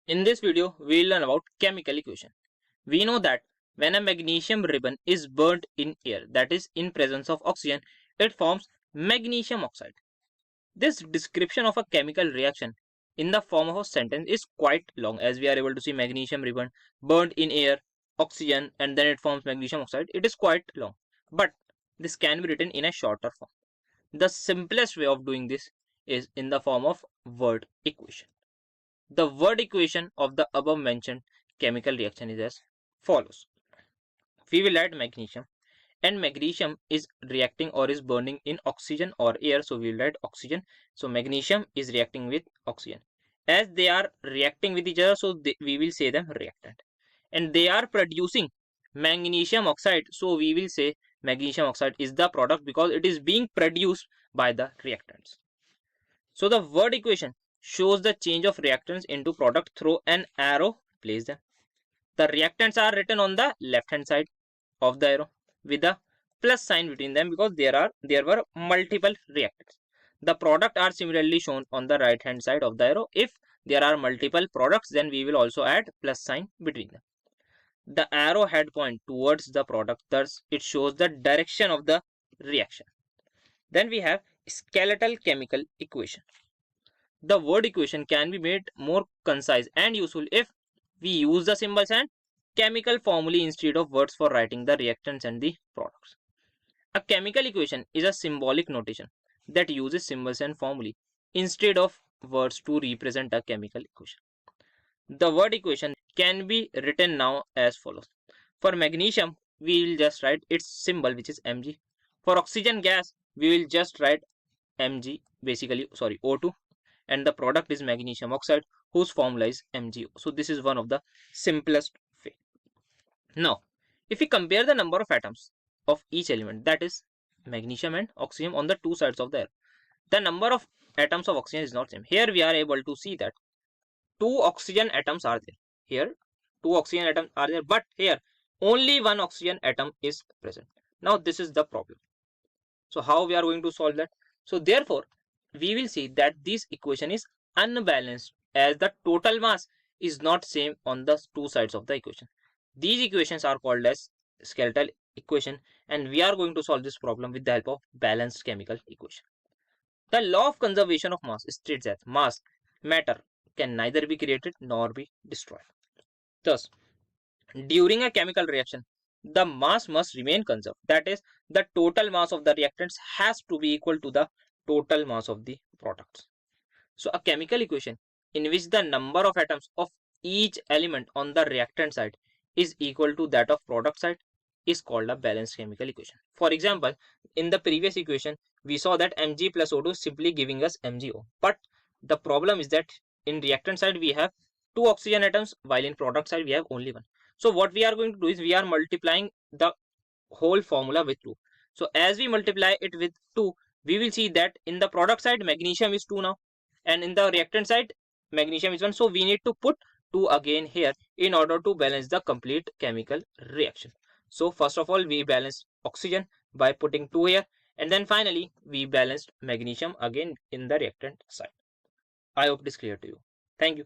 In this video, we will learn about chemical equation. We know that when a magnesium ribbon is burnt in air, that is in presence of oxygen, it forms magnesium oxide. This description of a chemical reaction in the form of a sentence is quite long, as we are able to see magnesium ribbon burnt in air, oxygen, and then it forms magnesium oxide. It is quite long, but this can be written in a shorter form. The simplest way of doing this is in the form of word equation. The word equation of the above mentioned chemical reaction is as follows. We will add magnesium, and magnesium is reacting or is burning in oxygen or air, so we will add oxygen. So magnesium is reacting with oxygen. As they are reacting with each other, so we will say them reactant. And they are producing magnesium oxide, so we will say magnesium oxide is the product because it is being produced by the reactants. So the word equation shows the change of reactants into product through an arrow placed them. The reactants are written on the left hand side of the arrow with a plus sign between them because there were multiple reactants. The product are similarly shown on the right hand side of the arrow. If there are multiple products, then we will also add plus sign between them. The arrow head point towards the product, thus it shows the direction of the reaction. Then we have skeletal chemical equation. The word equation can be made more concise and useful if we use the symbols and chemical formulae instead of words for writing the reactants and the products. A chemical equation is a symbolic notation that uses symbols and formulae instead of words to represent a chemical equation. The word equation can be written now as follows. For magnesium, we will just write its symbol, which is Mg. For oxygen gas, we will just write Mg, O2, and the product is magnesium oxide, whose formula is MgO. So this is one of the simplest way. Now, if we compare the number of atoms of each element, that is magnesium and oxygen, on the two sides of the arrow, the number of atoms of oxygen is not same. Here we are able to see that two oxygen atoms are there. Here two oxygen atoms are there, but here only one oxygen atom is present. Now this is the problem. So how we are going to solve that? So therefore, we will see that this equation is unbalanced as the total mass is not same on the two sides of the equation. These equations are called as skeletal equation, and we are going to solve this problem with the help of balanced chemical equation. The law of conservation of mass states that matter can neither be created nor be destroyed. Thus, during a chemical reaction, the mass must remain conserved. That is, the total mass of the reactants has to be equal to the total mass of the products. So a chemical equation in which the number of atoms of each element on the reactant side is equal to that of product side is called a balanced chemical equation. For example, in the previous equation, we saw that Mg plus O2 is simply giving us MgO. But the problem is that in reactant side, we have two oxygen atoms, while in product side, we have only one. So what we are going to do is we are multiplying the whole formula with 2. So as we multiply it with 2, we will see that in the product side, magnesium is 2 now, and in the reactant side, magnesium is 1. So we need to put 2 again here in order to balance the complete chemical reaction. So first of all, we balanced oxygen by putting 2 here, and then finally we balanced magnesium again in the reactant side. I hope it is clear to you. Thank you.